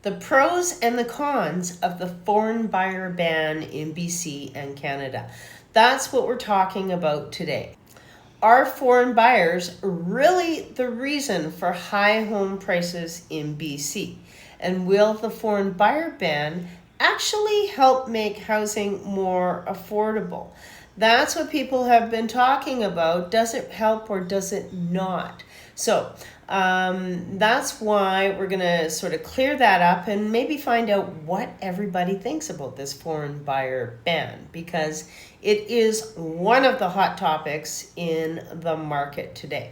The pros and the cons of the foreign buyer ban in BC and Canada. That's what we're talking about today. Are foreign buyers really the reason for high home prices in BC? And will the foreign buyer ban actually help make housing more affordable? That's what people have been talking about. Does it help or does it not? So that's why we're going to sort of clear that up and maybe find out what everybody thinks about this foreign buyer ban, because it is one of the hot topics in the market today.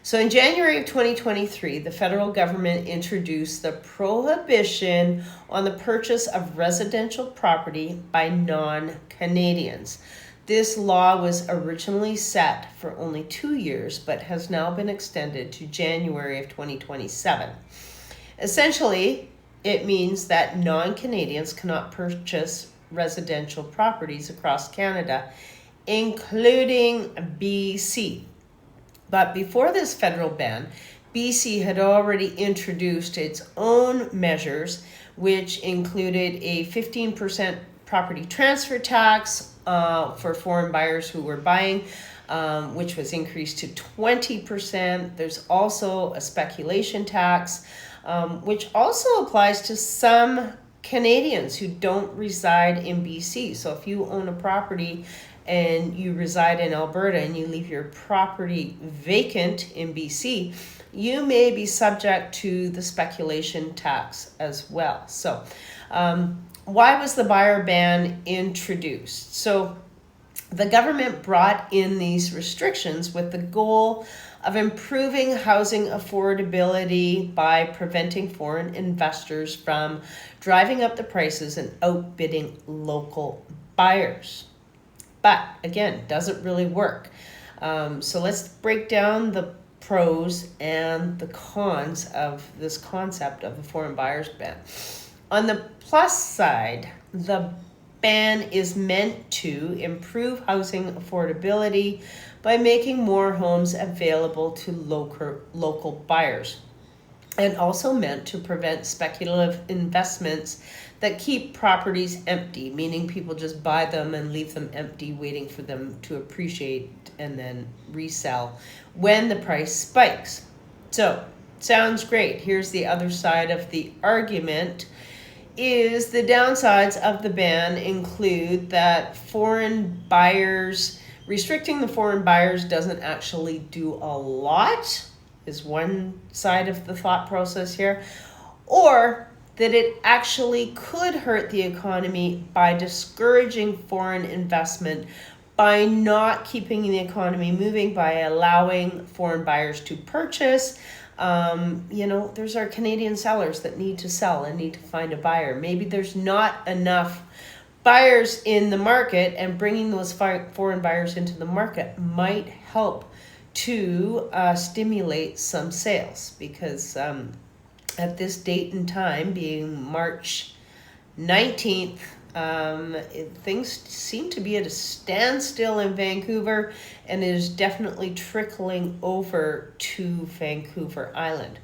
So in January of 2023, the federal government introduced the prohibition on the purchase of residential property by non-Canadians. This law was originally set for only 2 years, but has now been extended to January of 2027. Essentially, it means that non-Canadians cannot purchase residential properties across Canada, including BC. But before this federal ban, BC had already introduced its own measures, which included a 15% property transfer tax for foreign buyers who were buying, which was increased to 20%. There's also a speculation tax, which also applies to some Canadians who don't reside in BC. So if you own a property and you reside in Alberta and you leave your property vacant in BC, you may be subject to the speculation tax as well. So why was the buyer ban introduced? So the government brought in these restrictions with the goal of improving housing affordability by preventing foreign investors from driving up the prices and outbidding local buyers. But again, does it really work? So let's break down the pros and the cons of this concept of the foreign buyers ban. On the plus side, the ban is meant to improve housing affordability by making more homes available to local buyers, and also meant to prevent speculative investments that keep properties empty, meaning people just buy them and leave them empty, waiting for them to appreciate and then resell when the price spikes. So, sounds great. Here's the other side of the argument. Is the downsides of the ban include that restricting the foreign buyers doesn't actually do a lot, is one side of the thought process here, or that it actually could hurt the economy by discouraging foreign investment by not keeping the economy moving, by allowing foreign buyers to purchase. There's our Canadian sellers that need to sell and need to find a buyer. Maybe there's not enough buyers in the market, and bringing those foreign buyers into the market might help to stimulate some sales, because at this date and time, being March 19th, things seem to be at a standstill in Vancouver, and it is definitely trickling over to Vancouver Island.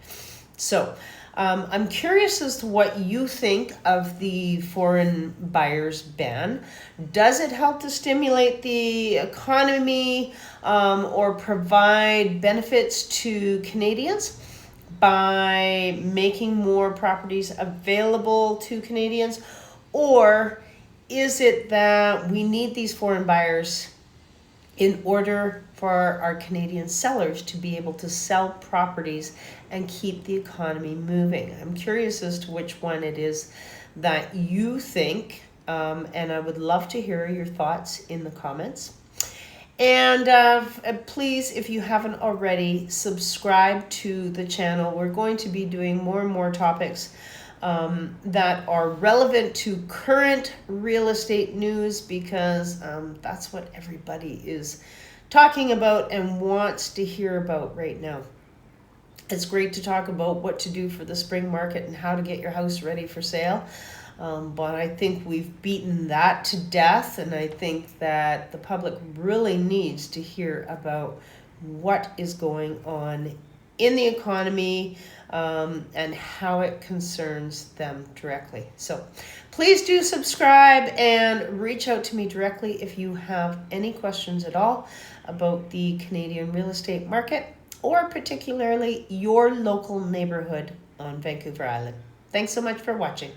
So I'm curious as to what you think of the foreign buyers ban. Does it help to stimulate the economy or provide benefits to Canadians by making more properties available to Canadians? Or is it that we need these foreign buyers in order for our Canadian sellers to be able to sell properties and keep the economy moving? I'm curious as to which one it is that you think, and I would love to hear your thoughts in the comments. And please, if you haven't already, subscribe to the channel. We're going to be doing more and more topics that are relevant to current real estate news, because that's what everybody is talking about and wants to hear about right now. It's great to talk about what to do for the spring market and how to get your house ready for sale. But I think we've beaten that to death, and I think that the public really needs to hear about what is going on in the economy, and how it concerns them directly. So please do subscribe and reach out to me directly if you have any questions at all about the Canadian real estate market, or particularly your local neighborhood on Vancouver Island. Thanks so much for watching.